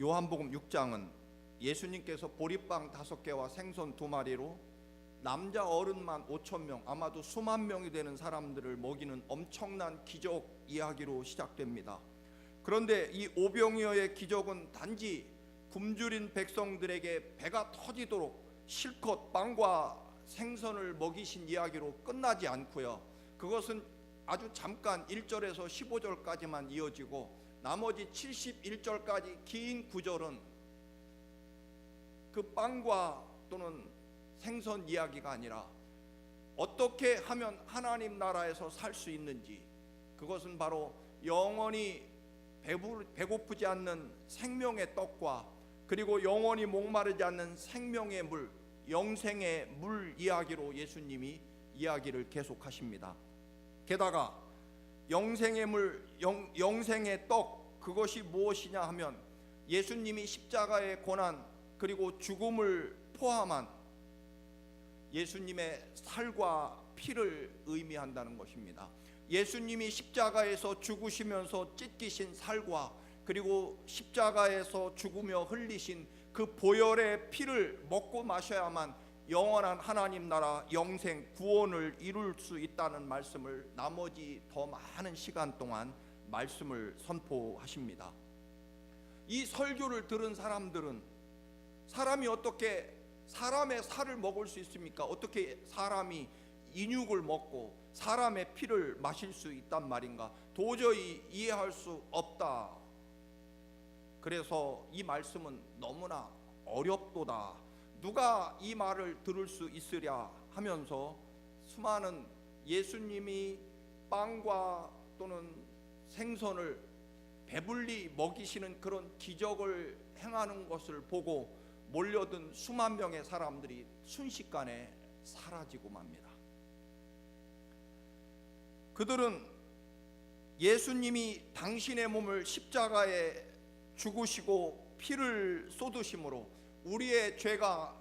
요한복음 6장은 예수님께서 보리빵 5개와 생선 2마리로 남자 어른만 5,000명, 아마도 수만 명이 되는 사람들을 먹이는 엄청난 기적 이야기로 시작됩니다. 그런데 이 오병이어의 기적은 단지 굶주린 백성들에게 배가 터지도록 실컷 빵과 생선을 먹이신 이야기로 끝나지 않고요, 그것은 아주 잠깐 1절에서 15절까지만 이어지고 나머지 71절까지 긴 구절은 그 빵과 또는 생선 이야기가 아니라 어떻게 하면 하나님 나라에서 살 수 있는지, 그것은 바로 영원히 배고프지 않는 생명의 떡과 그리고 영원히 목마르지 않는 생명의 물, 영생의 물 이야기로 예수님이 이야기를 계속하십니다. 게다가 영생의 물, 영생의 떡, 그것이 무엇이냐 하면 예수님이 십자가의 고난 그리고 죽음을 포함한 예수님의 살과 피를 의미한다는 것입니다. 예수님이 십자가에서 죽으시면서 찢기신 살과 그리고 십자가에서 죽으며 흘리신 그 보혈의 피를 먹고 마셔야만 영원한 하나님 나라 영생 구원을 이룰 수 있다는 말씀을 나머지 더 많은 시간 동안 말씀을 선포하십니다. 이 설교를 들은 사람들은 사람이 어떻게 사람의 살을 먹을 수 있습니까? 어떻게 사람이 인육을 먹고 사람의 피를 마실 수 있단 말인가? 도저히 이해할 수 없다. 그래서 이 말씀은 너무나 어렵도다. 누가 이 말을 들을 수 있으랴 하면서 수많은 예수님이 빵과 또는 생선을 배불리 먹이시는 그런 기적을 행하는 것을 보고 몰려든 수만 명의 사람들이 순식간에 사라지고 맙니다. 그들은 예수님이 당신의 몸을 십자가에 죽으시고 피를 쏟으심으로 우리의 죄가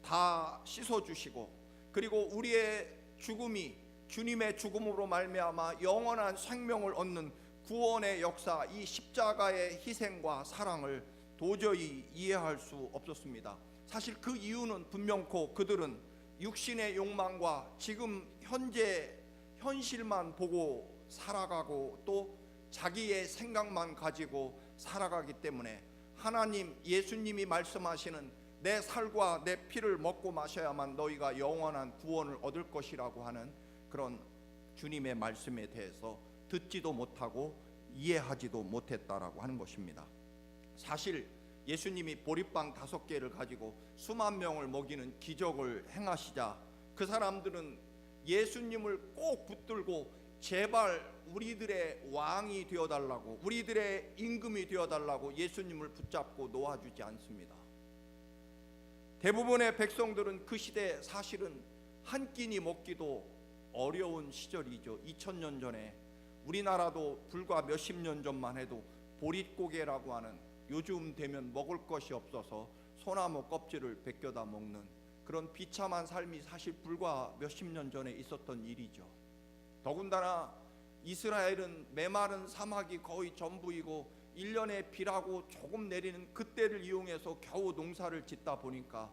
다 씻어주시고 그리고 우리의 죽음이 주님의 죽음으로 말미암아 영원한 생명을 얻는 구원의 역사, 이 십자가의 희생과 사랑을 도저히 이해할 수 없었습니다. 사실 그 이유는 분명코 그들은 육신의 욕망과 지금 현실만 보고 살아가고 또 자기의 생각만 가지고 살아가기 때문에 하나님 예수님이 말씀하시는 내 살과 내 피를 먹고 마셔야만 너희가 영원한 구원을 얻을 것이라고 하는 그런 주님의 말씀에 대해서 듣지도 못하고 이해하지도 못했다라고 하는 것입니다. 사실 예수님이 보리빵 5개를 가지고 수만 명을 먹이는 기적을 행하시자 그 사람들은 예수님을 꼭 붙들고 제발 우리들의 왕이 되어달라고, 우리들의 임금이 되어달라고 예수님을 붙잡고 놓아주지 않습니다. 대부분의 백성들은 그 시대 사실은 한 끼니 먹기도 어려운 시절이죠. 2000년 전에 우리나라도 불과 몇십 년 전만 해도 보릿고개라고 하는, 요즘 되면 먹을 것이 없어서 소나무 껍질을 벗겨다 먹는 그런 비참한 삶이 사실 불과 몇십 년 전에 있었던 일이죠. 더군다나 이스라엘은 메마른 사막이 거의 전부이고 1년에 비라고 조금 내리는 그때를 이용해서 겨우 농사를 짓다 보니까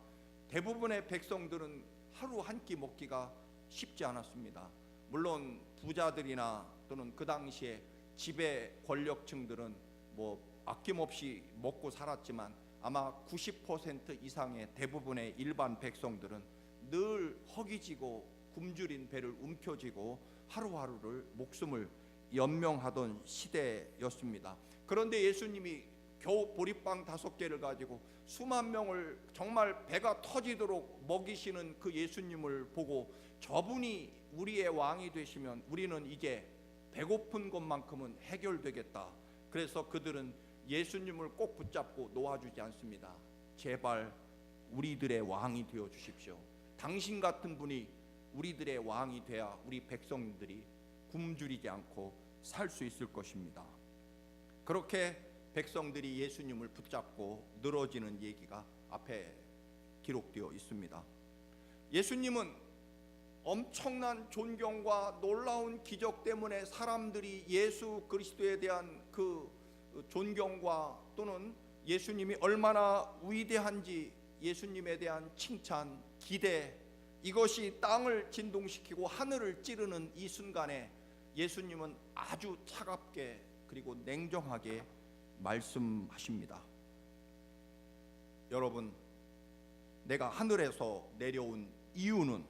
대부분의 백성들은 하루 한 끼 먹기가 쉽지 않았습니다. 물론 부자들이나 또는 그 당시에 지배 권력층들은 아낌없이 먹고 살았지만 아마 90% 이상의 대부분의 일반 백성들은 늘 허기지고 굶주린 배를 움켜쥐고 하루하루를 목숨을 연명하던 시대였습니다. 그런데 예수님이 겨우 보리빵 5개를 가지고 수만 명을 정말 배가 터지도록 먹이시는 그 예수님을 보고 저분이 우리의 왕이 되시면 우리는 이제 배고픈 것만큼은 해결되겠다. 그래서 그들은 예수님을 꼭 붙잡고 놓아주지 않습니다. 제발 우리들의 왕이 되어 주십시오. 당신 같은 분이 우리들의 왕이 돼야 우리 백성들이 굶주리지 않고 살 수 있을 것입니다. 그렇게 백성들이 예수님을 붙잡고 늘어지는 얘기가 앞에 기록되어 있습니다. 예수님은 엄청난 존경과 놀라운 기적 때문에 사람들이 예수 그리스도에 대한 그 존경과 또는 예수님이 얼마나 위대한지 예수님에 대한 칭찬, 기대, 이것이 땅을 진동시키고 하늘을 찌르는 이 순간에 예수님은 아주 차갑게 그리고 냉정하게 말씀하십니다. 여러분, 내가 하늘에서 내려온 이유는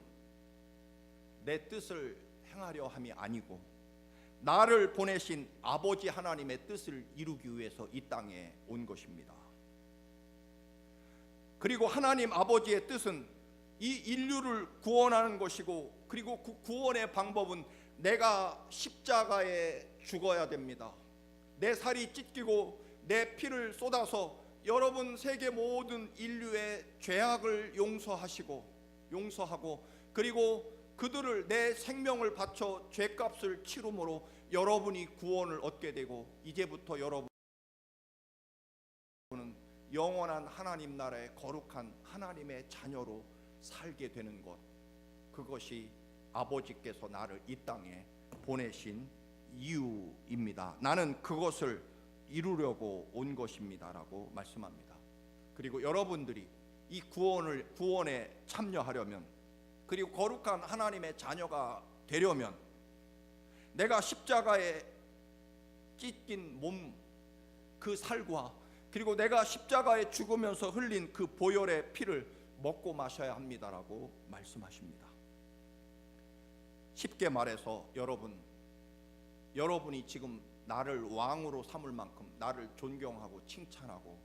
내 뜻을 행하려 함이 아니고 나를 보내신 아버지 하나님의 뜻을 이루기 위해서 이 땅에 온 것입니다. 그리고 하나님 아버지의 뜻은 이 인류를 구원하는 것이고, 그리고 그 구원의 방법은 내가 십자가에 죽어야 됩니다. 내 살이 찢기고 내 피를 쏟아서 여러분 세계 모든 인류의 죄악을 용서하고 그리고 그들을 내 생명을 바쳐 죄값을 치rum으로 여러분이 구원을 얻게 되고, 이제부터 여러분은 영원한 하나님 나라의 거룩한 하나님의 자녀로 살게 되는 것, 그것이 아버지께서 나를 이 땅에 보내신 이유입니다. 나는 그것을 이루려고 온 것입니다라고 말씀합니다. 그리고 여러분들이 이 구원에 참여하려면, 그리고 거룩한 하나님의 자녀가 되려면, 내가 십자가에 찢긴 몸, 그 살과 그리고 내가 십자가에 죽으면서 흘린 그 보혈의 피를 먹고 마셔야 합니다라고 말씀하십니다. 쉽게 말해서 여러분이 지금 나를 왕으로 삼을 만큼 나를 존경하고 칭찬하고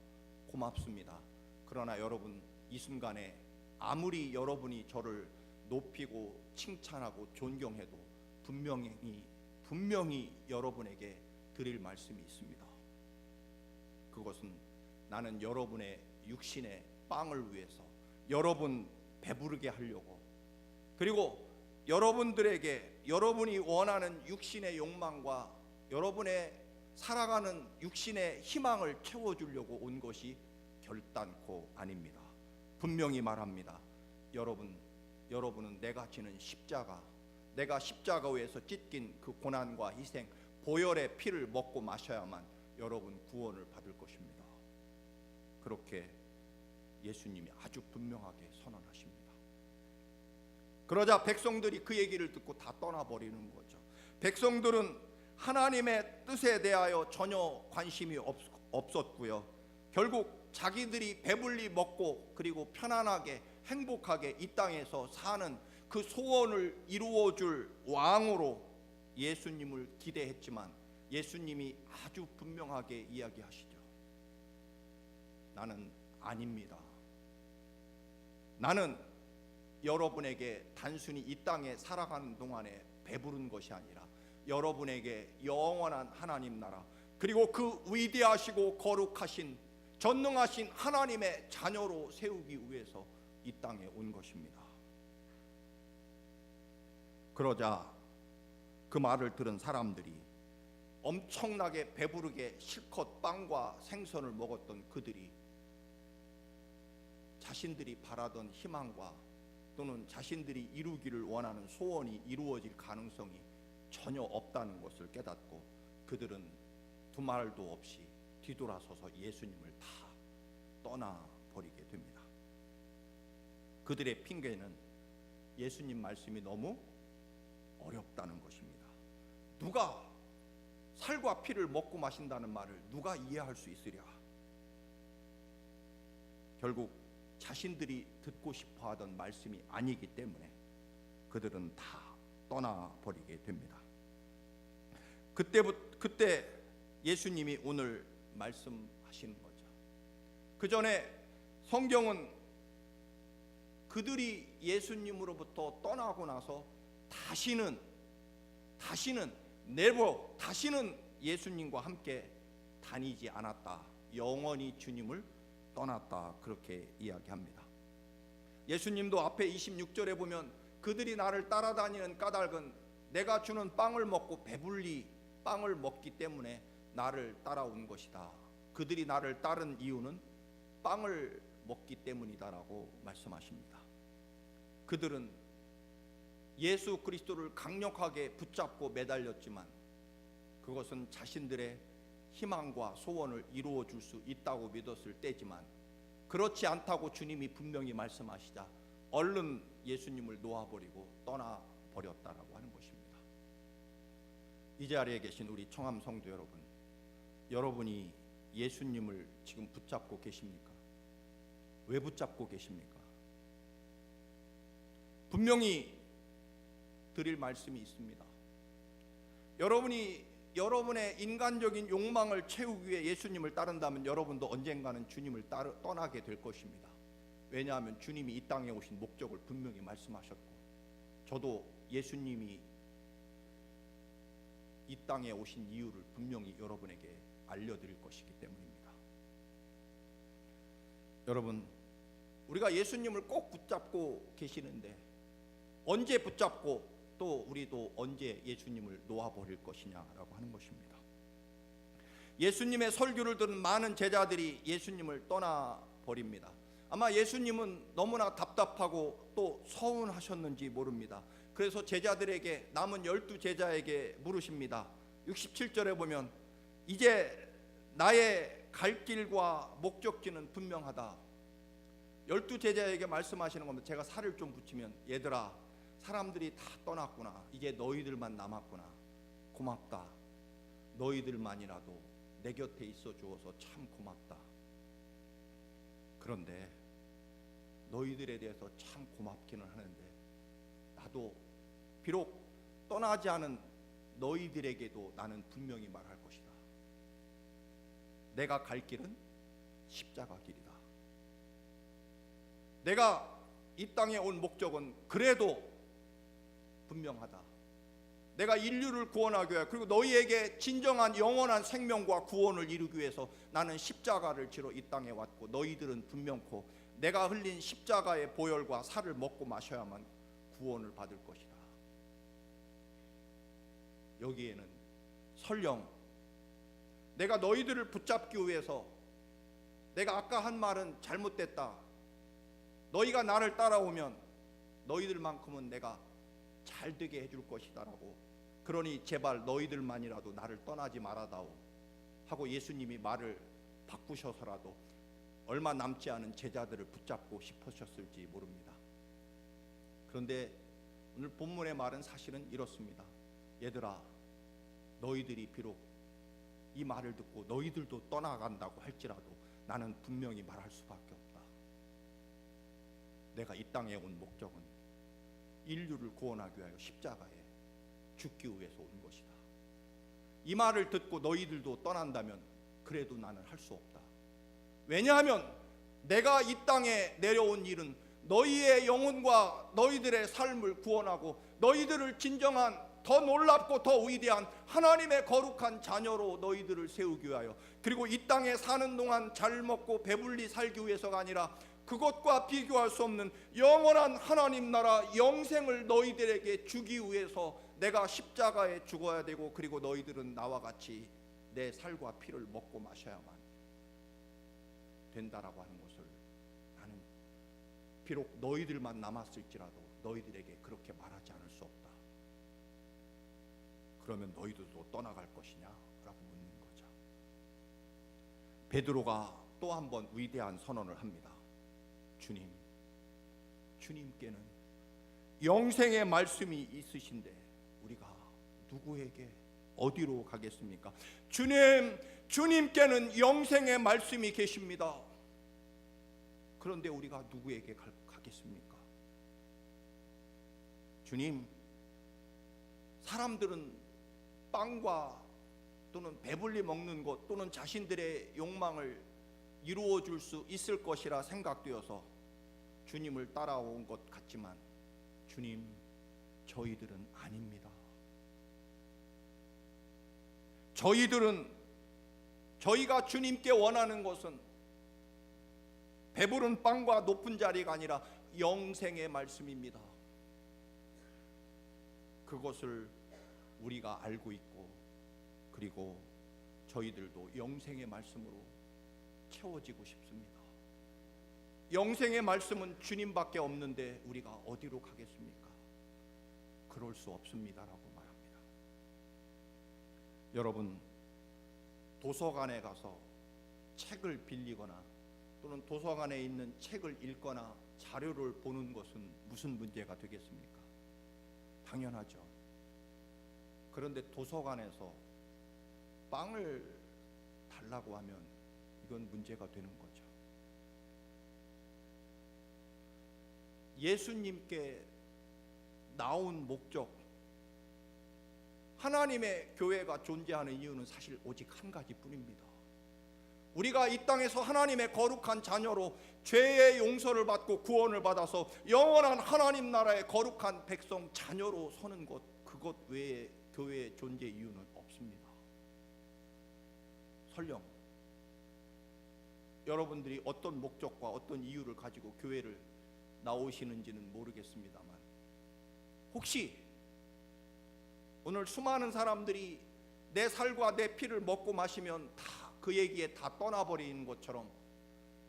고맙습니다. 그러나 여러분, 이 순간에 아무리 여러분이 저를 높이고 칭찬하고 존경해도 분명히 여러분에게 드릴 말씀이 있습니다. 그것은 나는 여러분의 육신의 빵을 위해서 여러분 배부르게 하려고, 그리고 여러분들에게 여러분이 원하는 육신의 욕망과 여러분의 살아가는 육신의 희망을 채워주려고 온 것이 결단코 아닙니다. 분명히 말합니다. 여러분은 내가 지는 십자가, 내가 십자가 위에서 찢긴 그 고난과 희생, 보혈의 피를 먹고 마셔야만 여러분 구원을 받을 것입니다. 그렇게 예수님이 아주 분명하게 선언하십니다. 그러자 백성들이 그 얘기를 듣고 다 떠나버리는 거죠. 백성들은 하나님의 뜻에 대하여 전혀 관심이 없었고요. 결국 자기들이 배불리 먹고 그리고 편안하게 행복하게 이 땅에서 사는 그 소원을 이루어줄 왕으로 예수님을 기대했지만, 예수님이 아주 분명하게 이야기하시죠. 나는 아닙니다. 나는 여러분에게 단순히 이 땅에 살아가는 동안에 배부른 것이 아니라 여러분에게 영원한 하나님 나라, 그리고 그 위대하시고 거룩하신 전능하신 하나님의 자녀로 세우기 위해서 이 땅에 온 것입니다. 그러자 그 말을 들은 사람들이, 엄청나게 배부르게 실컷 빵과 생선을 먹었던 그들이 자신들이 바라던 희망과 또는 자신들이 이루기를 원하는 소원이 이루어질 가능성이 전혀 없다는 것을 깨닫고 그들은 두말도 없이 뒤돌아서서 예수님을 다 떠나버리게 됩니다. 그들의 핑계는 예수님 말씀이 너무 어렵다는 것입니다. 누가 살과 피를 먹고 마신다는 말을 누가 이해할 수 있으랴. 결국 자신들이 듣고 싶어 하던 말씀이 아니기 때문에 그들은 다 떠나버리게 됩니다. 그때 예수님이 오늘 말씀하시는 거죠. 그 전에 성경은 그들이 예수님으로부터 떠나고 나서 다시는 예수님과 함께 다니지 않았다. 영원히 주님을 떠났다. 그렇게 이야기합니다. 예수님도 앞에 26절에 보면 그들이 나를 따라다니는 까닭은 내가 주는 빵을 먹고 배불리 빵을 먹기 때문에 나를 따라온 것이다. 그들이 나를 따른 이유는 빵을 먹기 때문이다라고 말씀하십니다. 그들은 예수 그리스도를 강력하게 붙잡고 매달렸지만 그것은 자신들의 희망과 소원을 이루어 줄 수 있다고 믿었을 때지만 그렇지 않다고 주님이 분명히 말씀하시자 얼른 예수님을 놓아버리고 떠나버렸다라고 하는 것입니다. 이 자리에 계신 우리 청암 성도 여러분, 여러분이 예수님을 지금 붙잡고 계십니까? 왜 붙잡고 계십니까? 분명히 드릴 말씀이 있습니다. 여러분이 여러분의 인간적인 욕망을 채우기 위해 예수님을 따른다면 여러분도 언젠가는 주님을 떠나게 될 것입니다. 왜냐하면 주님이 이 땅에 오신 목적을 분명히 말씀하셨고, 저도 예수님이 이 땅에 오신 이유를 분명히 여러분에게 알려드릴 것이기 때문입니다. 여러분, 우리가 예수님을 꼭 붙잡고 계시는데 언제 붙잡고 또 우리도 언제 예수님을 놓아버릴 것이냐라고 하는 것입니다. 예수님의 설교를 들은 많은 제자들이 예수님을 떠나버립니다. 아마 예수님은 너무나 답답하고 또 서운하셨는지 모릅니다. 그래서 제자들에게, 남은 12제자에게 물으십니다. 67절에 보면 이제 나의 갈 길과 목적지는 분명하다. 12제자에게 말씀하시는 겁니다. 제가 살을 좀 붙이면, 얘들아, 사람들이 다 떠났구나. 이제 너희들만 남았구나. 고맙다. 너희들만이라도 내 곁에 있어 주어서 참 고맙다. 그런데 너희들에 대해서 참 고맙기는 하는데 나도 비록 떠나지 않은 너희들에게도 나는 분명히 말할 것이다. 내가 갈 길은 십자가 길이다. 내가 이 땅에 온 목적은 그래도 분명하다. 내가 인류를 구원하기 위해, 그리고 너희에게 진정한 영원한 생명과 구원을 이루기 위해서 나는 십자가를 지러 이 땅에 왔고, 너희들은 분명코 내가 흘린 십자가의 보혈과 살을 먹고 마셔야만 구원을 받을 것이다. 여기에는 설령 내가 너희들을 붙잡기 위해서, 내가 아까 한 말은 잘못됐다, 너희가 나를 따라오면 너희들만큼은 내가 잘 되게 해줄 것이다 라고, 그러니 제발 너희들만이라도 나를 떠나지 말아다오 하고 예수님이 말을 바꾸셔서라도 얼마 남지 않은 제자들을 붙잡고 싶으셨을지 모릅니다. 그런데 오늘 본문의 말은 사실은 이렇습니다. 얘들아, 너희들이 비록 이 말을 듣고 너희들도 떠나간다고 할지라도 나는 분명히 말할 수밖에 없다. 내가 이 땅에 온 목적은 인류를 구원하기 위하여 십자가에 죽기 위해서 온 것이다. 이 말을 듣고 너희들도 떠난다면 그래도 나는 할 수 없다. 왜냐하면 내가 이 땅에 내려온 일은 너희의 영혼과 너희들의 삶을 구원하고 너희들을 진정한 더 놀랍고 더 위대한 하나님의 거룩한 자녀로 너희들을 세우기 위하여, 그리고 이 땅에 사는 동안 잘 먹고 배불리 살기 위해서가 아니라 그것과 비교할 수 없는 영원한 하나님 나라 영생을 너희들에게 주기 위해서 내가 십자가에 죽어야 되고, 그리고 너희들은 나와 같이 내 살과 피를 먹고 마셔야만 된다라고 하는 것을 나는 비록 너희들만 남았을지라도 너희들에게 그렇게 말하지 않을 수 없다. 그러면 너희들도 떠나갈 것이냐? 라고 묻는 거죠. 베드로가 또 한 번 위대한 선언을 합니다. 주님께는 영생의 말씀이 있으신데 우리가 누구에게 어디로 가겠습니까? 주님께는 영생의 말씀이 계십니다. 그런데 우리가 누구에게 가겠습니까? 주님, 사람들은 빵과 또는 배불리 먹는 것 또는 자신들의 욕망을 이루어 줄 수 있을 것이라 생각되어서 주님을 따라온 것 같지만 주님, 저희들은 아닙니다. 저희가 주님께 원하는 것은 배부른 빵과 높은 자리가 아니라 영생의 말씀입니다. 그것을 우리가 알고 있고, 그리고 저희들도 영생의 말씀으로 채워지고 싶습니다. 영생의 말씀은 주님밖에 없는데 우리가 어디로 가겠습니까? 그럴 수 없습니다라고 말합니다. 여러분, 도서관에 가서 책을 빌리거나 또는 도서관에 있는 책을 읽거나 자료를 보는 것은 무슨 문제가 되겠습니까? 당연하죠. 그런데 도서관에서 빵을 달라고 하면 이건 문제가 되는 거죠. 예수님께 나온 목적, 하나님의 교회가 존재하는 이유는 사실 오직 한 가지뿐입니다. 우리가 이 땅에서 하나님의 거룩한 자녀로 죄의 용서를 받고 구원을 받아서 영원한 하나님 나라의 거룩한 백성 자녀로 서는 것, 그것 외에 교회의 존재 이유는 없습니다. 설령 여러분들이 어떤 목적과 어떤 이유를 가지고 교회를 나오시는지는 모르겠습니다만, 혹시 오늘 수많은 사람들이 내 살과 내 피를 먹고 마시면 다 그 얘기에 다 떠나버리는 것처럼,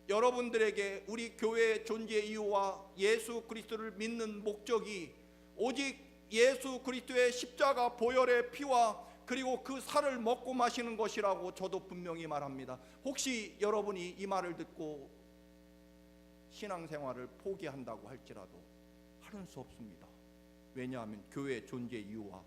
여러분들에게 우리 교회의 존재 이유와 예수 그리스도를 믿는 목적이 오직 예수 그리스도의 십자가 보혈의 피와 그리고 그 살을 먹고 마시는 것이라고 저도 분명히 말합니다. 혹시 여러분이 이 말을 듣고 신앙생활을 포기한다고 할지라도 하는 수 없습니다. 왜냐하면 교회의 존재 이유와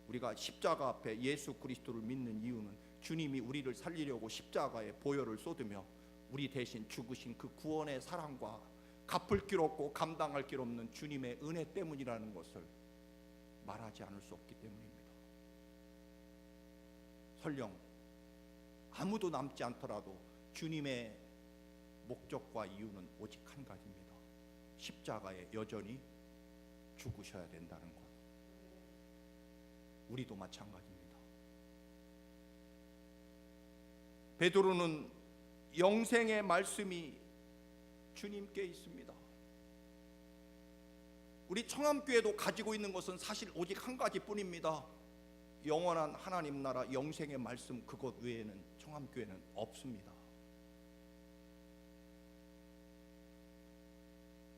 우리가 십자가 앞에 예수 그리스도를 믿는 이유는 주님이 우리를 살리려고 십자가에 보혈을 쏟으며 우리 대신 죽으신 그 구원의 사랑과 갚을 길 없고 감당할 길 없는 주님의 은혜 때문이라는 것을 말하지 않을 수 없기 때문입니다. 설령 아무도 남지 않더라도 주님의 목적과 이유는 오직 한 가지입니다. 십자가에 여전히 죽으셔야 된다는 것. 우리도 마찬가지입니다. 베드로는 영생의 말씀이 주님께 있습니다. 우리 청암교회도 가지고 있는 것은 사실 오직 한 가지뿐입니다. 영원한 하나님 나라 영생의 말씀, 그것 외에는 청암교회는 없습니다.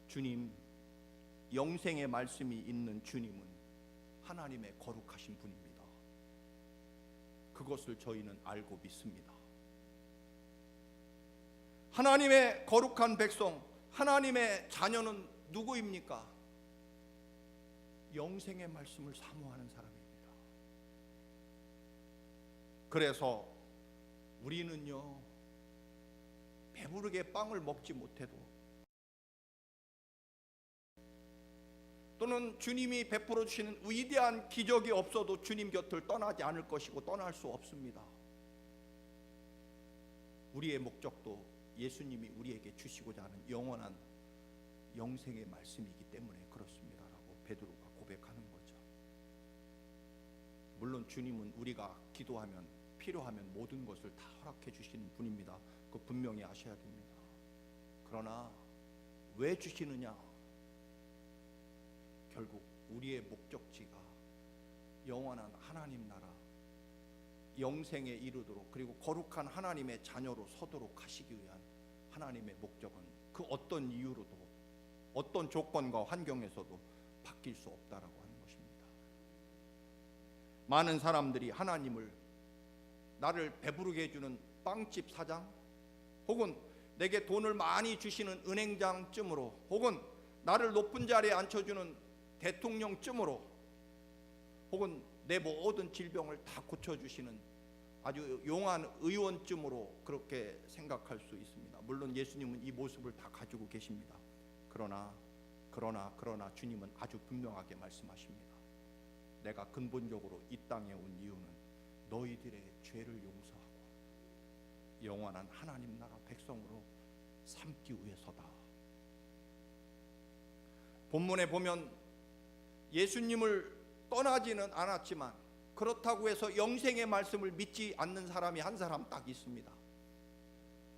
주님, 영생의 말씀이 있는 주님은 하나님의 거룩하신 분입니다. 그것을 저희는 알고 믿습니다. 하나님의 거룩한 백성, 하나님의 자녀는 누구입니까? 영생의 말씀을 사모하는 사람입니다. 그래서 우리는요, 배부르게 빵을 먹지 못해도 또는 주님이 베풀어 주시는 위대한 기적이 없어도 주님 곁을 떠나지 않을 것이고 떠날 수 없습니다. 우리의 목적도 예수님이 우리에게 주시고자 하는 영원한 영생의 말씀이기 때문에 그렇습니다라고 베드로가 고백하는 거죠. 물론 주님은 우리가 기도하면 필요하면 모든 것을 다 허락해 주시는 분입니다. 그거 분명히 아셔야 됩니다. 그러나 왜 주시느냐? 결국 우리의 목적지가 영원한 하나님 나라 영생에 이르도록, 그리고 거룩한 하나님의 자녀로 서도록 하시기 위한 하나님의 목적은 그 어떤 이유로도 어떤 조건과 환경에서도 바뀔 수 없다라고 하는 것입니다. 많은 사람들이 하나님을 나를 배부르게 해주는 빵집 사장, 혹은 내게 돈을 많이 주시는 은행장쯤으로, 혹은 나를 높은 자리에 앉혀주는 대통령쯤으로, 혹은 내 모든 질병을 다 고쳐주시는 아주 용한 의원쯤으로 그렇게 생각할 수 있습니다. 물론 예수님은 이 모습을 다 가지고 계십니다. 그러나 주님은 아주 분명하게 말씀하십니다. 내가 근본적으로 이 땅에 온 이유는 너희들의 죄를 용서하고 영원한 하나님 나라 백성으로 삼기 위해서다. 본문에 보면 예수님을 떠나지는 않았지만 그렇다고 해서 영생의 말씀을 믿지 않는 사람이 한 사람 딱 있습니다.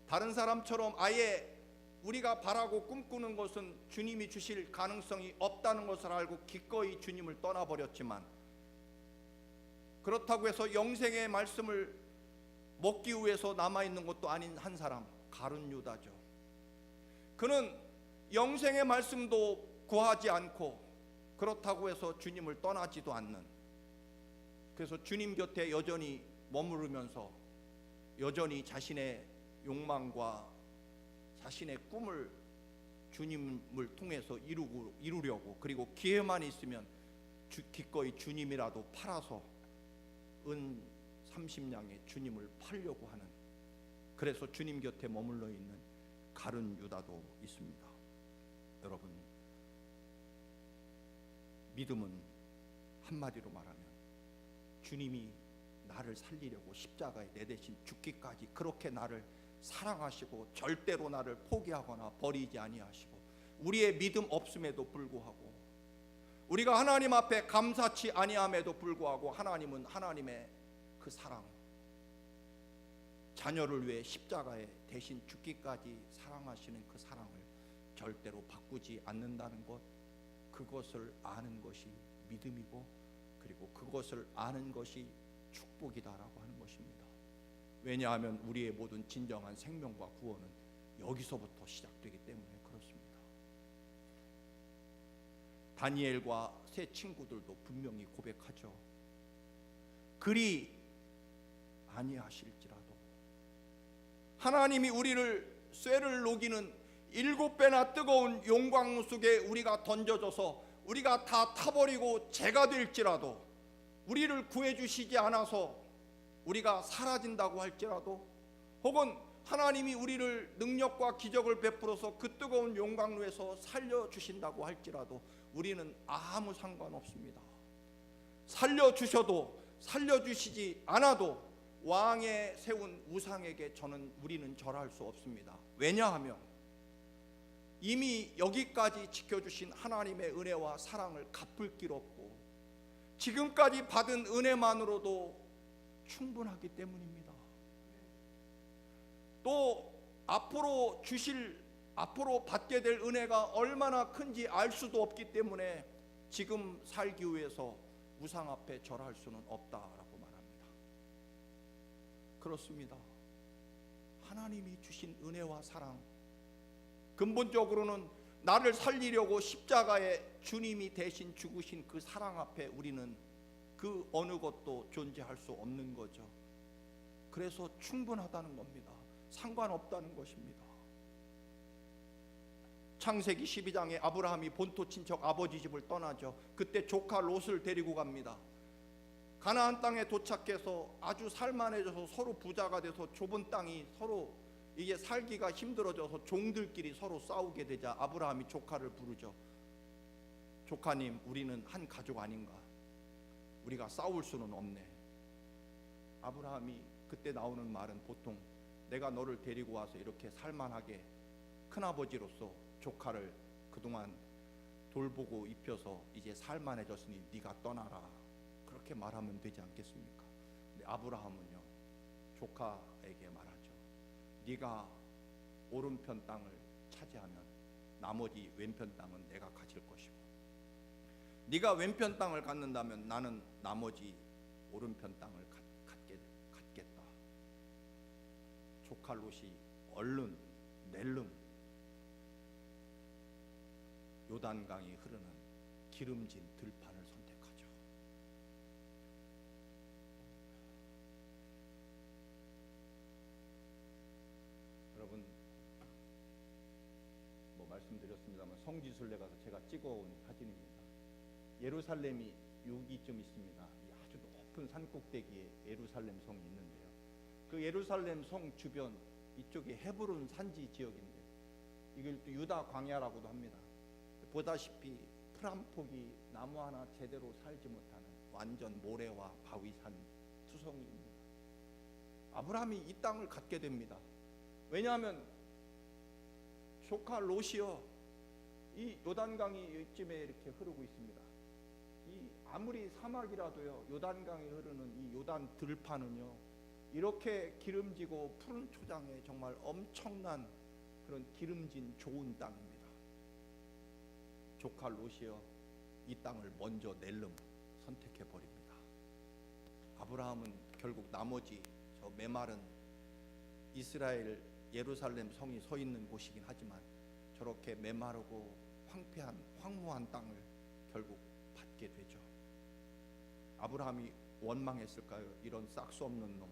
다른 사람처럼 아예 우리가 바라고 꿈꾸는 것은 주님이 주실 가능성이 없다는 것을 알고 기꺼이 주님을 떠나버렸지만, 그렇다고 해서 영생의 말씀을 먹기 위해서 남아있는 것도 아닌 한 사람, 가룟 유다죠. 그는 영생의 말씀도 구하지 않고 그렇다고 해서 주님을 떠나지도 않는, 그래서 주님 곁에 여전히 머무르면서 여전히 자신의 욕망과 자신의 꿈을 주님을 통해서 이루려고, 그리고 기회만 있으면 기꺼이 주님이라도 팔아서 은 30냥에 주님을 팔려고 하는, 그래서 주님 곁에 머물러 있는 가룟 유다도 있습니다. 여러분, 믿음은 한마디로 말하면 주님이 나를 살리려고 십자가에 내 대신 죽기까지 그렇게 나를 사랑하시고 절대로 나를 포기하거나 버리지 아니하시고, 우리의 믿음 없음에도 불구하고, 우리가 하나님 앞에 감사치 아니함에도 불구하고 하나님은 하나님의 그 사랑, 자녀를 위해 십자가에 대신 죽기까지 사랑하시는 그 사랑을 절대로 바꾸지 않는다는 것, 그것을 아는 것이 믿음이고, 그리고 그것을 아는 것이 축복이다라고 하는 것입니다. 왜냐하면 우리의 모든 진정한 생명과 구원은 여기서부터 시작되기 때문에 그렇습니다. 다니엘과 세 친구들도 분명히 고백하죠. 그리 아니하실지라도, 하나님이 우리를 쇠를 녹이는 7배나 뜨거운 용광 속에 우리가 던져져서 우리가 다 타버리고 재가 될지라도, 우리를 구해주시지 않아서 우리가 사라진다고 할지라도, 혹은 하나님이 우리를 능력과 기적을 베풀어서 그 뜨거운 용광로에서 살려주신다고 할지라도 우리는 아무 상관없습니다. 살려주셔도 살려주시지 않아도 왕에 세운 우상에게 우리는 절할 수 없습니다. 왜냐하면 이미 여기까지 지켜주신 하나님의 은혜와 사랑을 갚을 길 없고, 지금까지 받은 은혜만으로도 충분하기 때문입니다. 또 앞으로 받게 될 은혜가 얼마나 큰지 알 수도 없기 때문에 지금 살기 위해서 우상 앞에 절할 수는 없다라고 말합니다. 그렇습니다. 하나님이 주신 은혜와 사랑, 근본적으로는 나를 살리려고 십자가에 주님이 대신 죽으신 그 사랑 앞에 우리는 그 어느 것도 존재할 수 없는 거죠. 그래서 충분하다는 겁니다. 상관없다는 것입니다. 창세기 12장에 아브라함이 본토 친척 아버지 집을 떠나죠. 그때 조카 롯을 데리고 갑니다. 가나안 땅에 도착해서 아주 살만해져서 서로 부자가 돼서 좁은 땅이 서로 이게 살기가 힘들어져서 종들끼리 서로 싸우게 되자 아브라함이 조카를 부르죠. 조카님, 우리는 한 가족 아닌가? 우리가 싸울 수는 없네. 아브라함이 그때 나오는 말은 보통 내가 너를 데리고 와서 이렇게 살만하게 큰아버지로서 조카를 그동안 돌보고 입혀서 이제 살만해졌으니 네가 떠나라, 그렇게 말하면 되지 않겠습니까? 근데 아브라함은요, 조카에게 말하죠. 네가 오른편 땅을 차지하면 나머지 왼편 땅은 내가 가질 것이고, 네가 왼편 땅을 갖는다면 나는 나머지 오른편 땅을 갖겠다. 조카 롯이 얼른 낼름 요단강이 흐르는 기름진 들판을 선택하죠. 여러분, 말씀드렸습니다만 성지순례 가서 제가 찍어온 사진입니다. 예루살렘이 여기쯤 있습니다. 아주 높은 산 꼭대기에 예루살렘 성이 있는데요. 그 예루살렘 성 주변 이쪽이 헤브론 산지 지역인데 이걸 또 유다 광야라고도 합니다. 보다시피 풀 한 폭이 나무 하나 제대로 살지 못하는 완전 모래와 바위산 투성이입니다. 아브라함이 이 땅을 갖게 됩니다. 왜냐하면 조카 롯이요, 이 요단강이 이쯤에 이렇게 흐르고 있습니다. 이 아무리 사막이라도요, 요단강이 흐르는 이 요단 들판은요, 이렇게 기름지고 푸른 초장에 정말 엄청난 그런 기름진 좋은 땅입니다. 조카 롯이요, 이 땅을 먼저 낼름 선택해 버립니다. 아브라함은 결국 나머지 저 메마른 이스라엘 예루살렘 성이 서 있는 곳이긴 하지만 저렇게 메마르고 황폐한 황무한 땅을 결국 받게 되죠. 아브라함이 원망했을까요? 이런 싹수 없는 놈,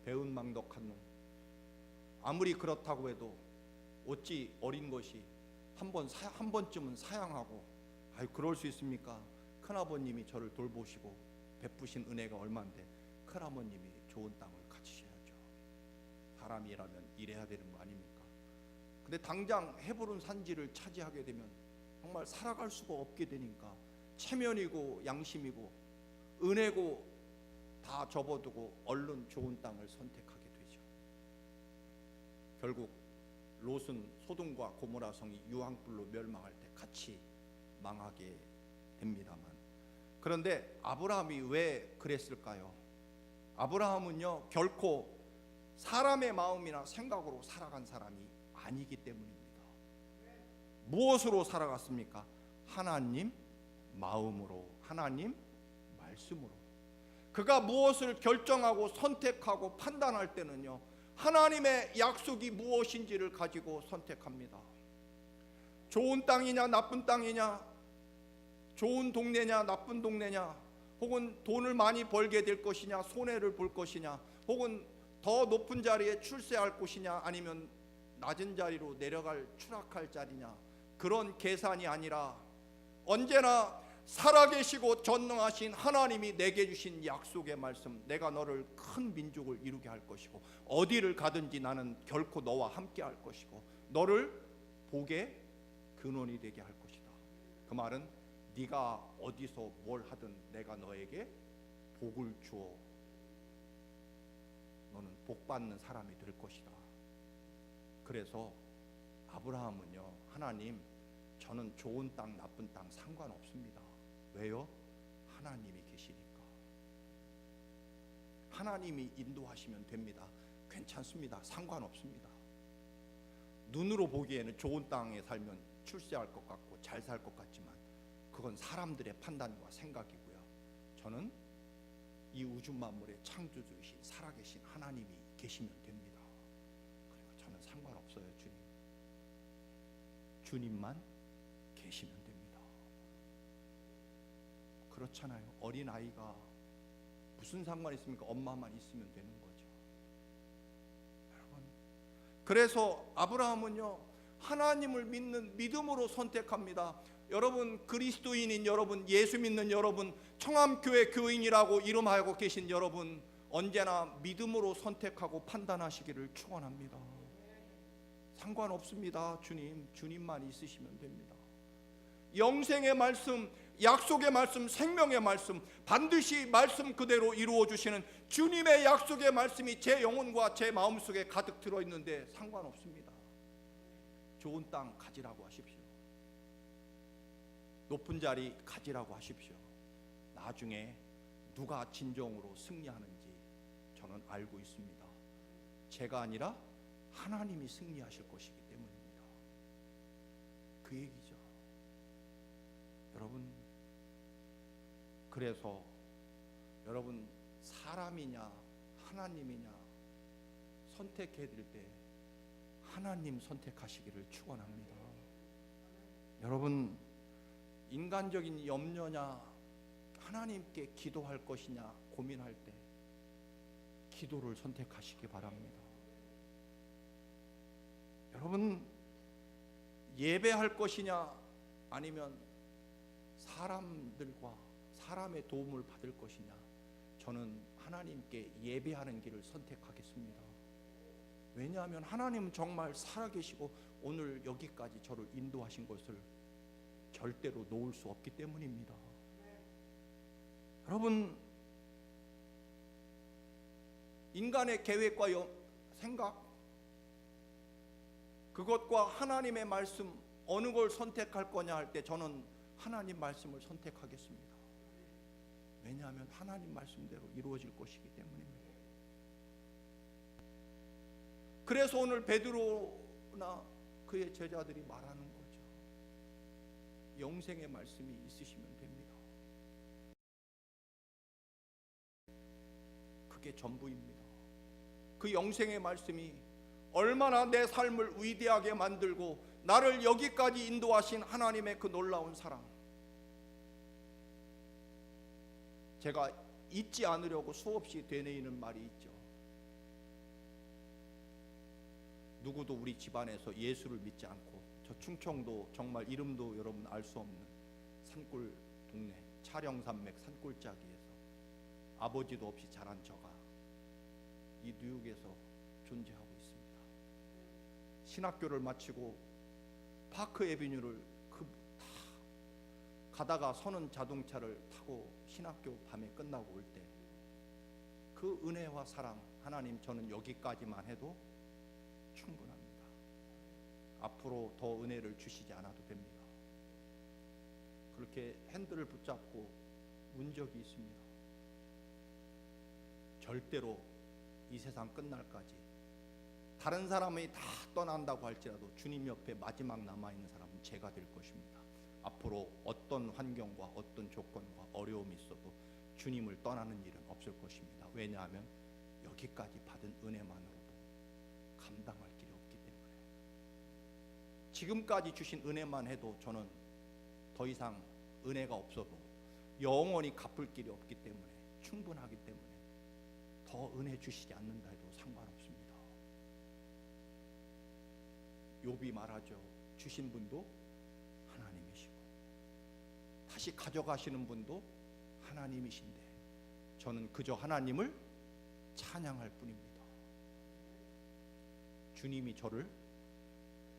배은망덕한 놈. 아무리 그렇다고 해도 어찌 어린 것이 한 번쯤은 사양하고, 아유 그럴 수 있습니까? 큰아버님이 저를 돌보시고 베푸신 은혜가 얼만데 큰아버님이 좋은 땅을 가지셔야죠. 사람이라면 이래야 되는 거 아닙니까? 근데 당장 헤브론 산지를 차지하게 되면 정말 살아갈 수가 없게 되니까 체면이고 양심이고 은혜고 다 접어두고 얼른 좋은 땅을 선택하게 되죠. 결국 롯은 소돔과 고모라 성이 유황불로 멸망할 때 같이 망하게 됩니다만, 그런데 아브라함이 왜 그랬을까요? 아브라함은요 결코 사람의 마음이나 생각으로 살아간 사람이 아니기 때문입니다. 무엇으로 살아갔습니까? 하나님 마음으로, 하나님 말씀으로. 그가 무엇을 결정하고 선택하고 판단할 때는요 하나님의 약속이 무엇인지를 가지고 선택합니다. 좋은 땅이냐 나쁜 땅이냐, 좋은 동네냐 나쁜 동네냐, 혹은 돈을 많이 벌게 될 것이냐 손해를 볼 것이냐, 혹은 더 높은 자리에 출세할 것이냐 아니면 낮은 자리로 내려갈 추락할 자리냐, 그런 계산이 아니라 언제나 살아계시고 전능하신 하나님이 내게 주신 약속의 말씀, 내가 너를 큰 민족을 이루게 할 것이고 어디를 가든지 나는 결코 너와 함께 할 것이고 너를 복의 근원이 되게 할 것이다. 그 말은 네가 어디서 뭘 하든 내가 너에게 복을 주어 너는 복받는 사람이 될 것이다. 그래서 아브라함은요 하나님 저는 좋은 땅 나쁜 땅 상관없습니다. 왜요? 하나님이 계시니까. 하나님이 인도하시면 됩니다. 괜찮습니다. 상관없습니다. 눈으로 보기에는 좋은 땅에 살면 출세할 것 같고 잘 살 것 같지만 그건 사람들의 판단과 생각이고요. 저는 이 우주 만물의 창조주이신 살아계신 하나님이 계시면 됩니다. 그러니까 저는 상관없어요. 주님만 계시면 됩니다. 그렇잖아요. 어린 아이가 무슨 상관이 있습니까? 엄마만 있으면 되는 거죠. 여러분, 그래서 아브라함은요 하나님을 믿는 믿음으로 선택합니다. 여러분 그리스도인인 여러분, 예수 믿는 여러분, 청암교회 교인이라고 이름하고 계신 여러분, 언제나 믿음으로 선택하고 판단하시기를 축원합니다. 상관없습니다. 주님만 있으시면 됩니다. 영생의 말씀, 약속의 말씀, 생명의 말씀, 반드시 말씀 그대로 이루어 주시는 주님의 약속의 말씀이 제 영혼과 제 마음속에 가득 들어있는데 상관없습니다. 좋은 땅 가지라고 하십시오. 높은 자리 가지라고 하십시오. 나중에 누가 진정으로 승리하는지 저는 알고 있습니다. 제가 아니라 하나님이 승리하실 것이기 때문입니다. 그 얘기죠. 여러분, 그래서 여러분 사람이냐 하나님이냐 선택해야 될 때 하나님 선택하시기를 축원합니다. 여러분 인간적인 염려냐 하나님께 기도할 것이냐 고민할 때 기도를 선택하시기 바랍니다. 여러분 예배할 것이냐 아니면 사람들과 사람의 도움을 받을 것이냐, 저는 하나님께 예배하는 길을 선택하겠습니다. 왜냐하면 하나님은 정말 살아계시고 오늘 여기까지 저를 인도하신 것을 절대로 놓을 수 없기 때문입니다. 여러분 인간의 계획과 생각, 그것과 하나님의 말씀 어느 걸 선택할 거냐 할 때 저는 하나님 말씀을 선택하겠습니다. 왜냐하면 하나님 말씀대로 이루어질 것이기 때문입니다. 그래서 오늘 베드로나 그의 제자들이 말하는 거죠. 영생의 말씀이 있으시면 됩니다. 그게 전부입니다. 그 영생의 말씀이 얼마나 내 삶을 위대하게 만들고 나를 여기까지 인도하신 하나님의 그 놀라운 사랑, 제가 잊지 않으려고 수없이 되뇌이는 말이 있죠. 누구도 우리 집안에서 예수를 믿지 않고, 저 충청도 정말 이름도 여러분 알 수 없는 산골 동네 차령산맥 산골짜기에서 아버지도 없이 자란 저가 이 뉴욕에서 존재하고 있습니다. 신학교를 마치고 파크 애비뉴를 다 가다가 서는 자동차를 타고 신학교 밤에 끝나고 올 때 그 은혜와 사랑, 하나님 저는 여기까지만 해도 충분합니다. 앞으로 더 은혜를 주시지 않아도 됩니다. 그렇게 핸들을 붙잡고 운 적이 있습니다. 절대로 이 세상 끝날까지 다른 사람이 다 떠난다고 할지라도 주님 옆에 마지막 남아있는 사람은 제가 될 것입니다. 앞으로 어떤 환경과 어떤 조건과 어려움이 있어도 주님을 떠나는 일은 없을 것입니다. 왜냐하면 여기까지 받은 은혜만으로도 감당할 길이 없기 때문에, 지금까지 주신 은혜만 해도 저는 더 이상 은혜가 없어도 영원히 갚을 길이 없기 때문에 충분하기 때문에 더 은혜 주시지 않는다 해도 상관없습니다. 욥이 말하죠. 주신 분도 하나님이시고 다시 가져가시는 분도 하나님이신데 저는 그저 하나님을 찬양할 뿐입니다. 주님이 저를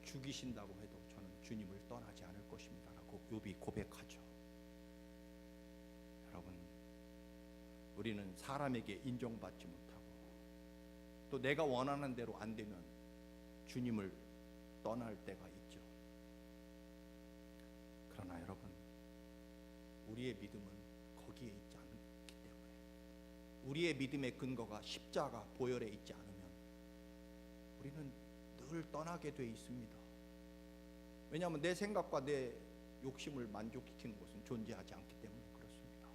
죽이신다고 해도 저는 주님을 떠나지 않을 것입니다 라고 욥이 고백하죠. 여러분, 우리는 사람에게 인정받지 못하고 또 내가 원하는 대로 안 되면 주님을 떠날 때가 있죠. 그러나 여러분, 우리의 믿음은 거기에 있지 않기 때문에, 우리의 믿음의 근거가 십자가 보혈에 있지 않으면 우리는 늘 떠나게 돼 있습니다. 왜냐하면 내 생각과 내 욕심을 만족시키는 것은 존재하지 않기 때문에 그렇습니다.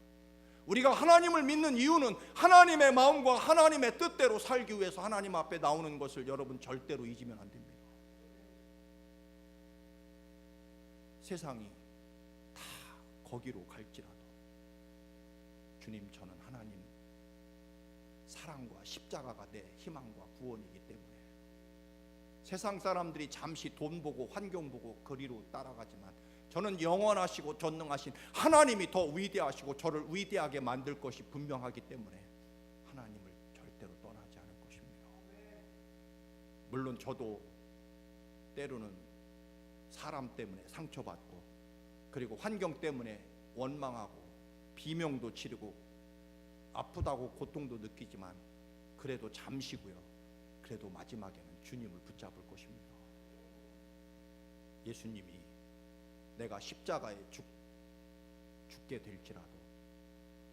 우리가 하나님을 믿는 이유는 하나님의 마음과 하나님의 뜻대로 살기 위해서 하나님 앞에 나오는 것을 여러분 절대로 잊으면 안 됩니다. 세상이 다 거기로 갈지라도 주님, 저는 하나님 사랑과 십자가가 내 희망과 구원이기 때문에 세상 사람들이 잠시 돈 보고 환경 보고 거리로 따라가지만 저는 영원하시고 전능하신 하나님이 더 위대하시고 저를 위대하게 만들 것이 분명하기 때문에 하나님을 절대로 떠나지 않을 것입니다. 물론 저도 때로는 사람 때문에 상처받고 그리고 환경 때문에 원망하고 비명도 지르고 아프다고 고통도 느끼지만 그래도 잠시고요. 그래도 마지막에는 주님을 붙잡을 것입니다. 예수님이 내가 십자가에 죽게 될지라도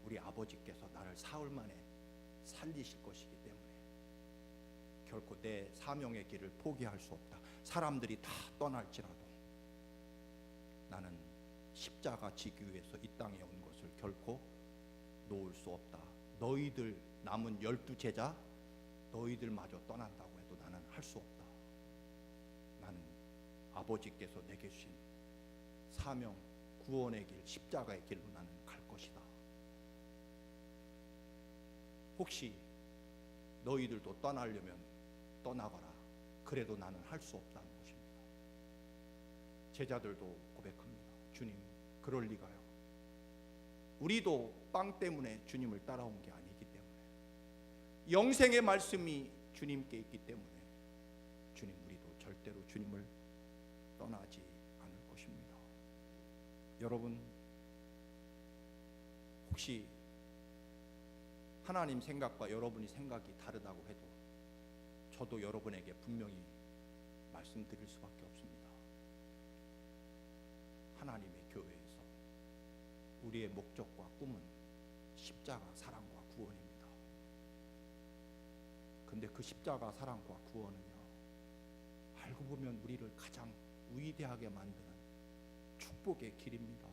우리 아버지께서 나를 사흘 만에 살리실 것이기 때문에 결코 내 사명의 길을 포기할 수 없다. 사람들이 다 떠날지라도 나는 십자가 지기 위해서 이 땅에 온 것을 결코 놓을 수 없다. 너희들 남은 12제자 너희들마저 떠난다고 해도 나는 할 수 없다. 나는 아버지께서 내게 주신 사명, 구원의 길, 십자가의 길로 나는 갈 것이다. 혹시 너희들도 떠나려면 떠나거라. 그래도 나는 할 수 없다는 것입니다. 제자들도 고백합니다. 주님, 그럴 리가요. 우리도 빵 때문에 주님을 따라온 게 아니기 때문에, 영생의 말씀이 주님께 있기 때문에 주님, 우리도 절대로 주님을 떠나지 않을 것입니다. 여러분, 혹시 하나님 생각과 여러분이 생각이 다르다고 해도 저도 여러분에게 분명히 말씀드릴 수밖에 없습니다. 하나님의 교회에서 우리의 목적과 꿈은 십자가 사랑과 구원입니다. 근데 그 십자가 사랑과 구원은요, 알고 보면 우리를 가장 위대하게 만드는 축복의 길입니다.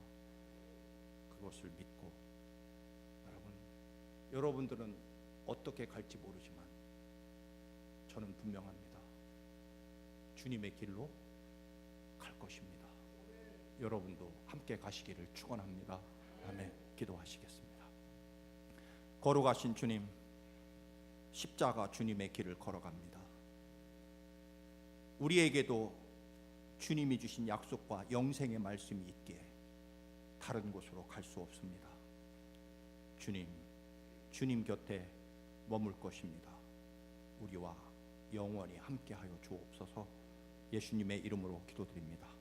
그것을 믿고 여러분들은 어떻게 갈지 모르지만 저는 분명합니다. 주님의 길로 갈 것입니다. 여러분도 함께 가시기를 축원합니다. 아멘. 기도하시겠습니다. 거룩하신 주님, 십자가 주님의 길을 걸어갑니다. 우리에게도 주님이 주신 약속과 영생의 말씀이 있기에 다른 곳으로 갈 수 없습니다. 주님 곁에 머물 것입니다. 우리와 영원히 함께하여 주옵소서. 예수님의 이름으로 기도드립니다.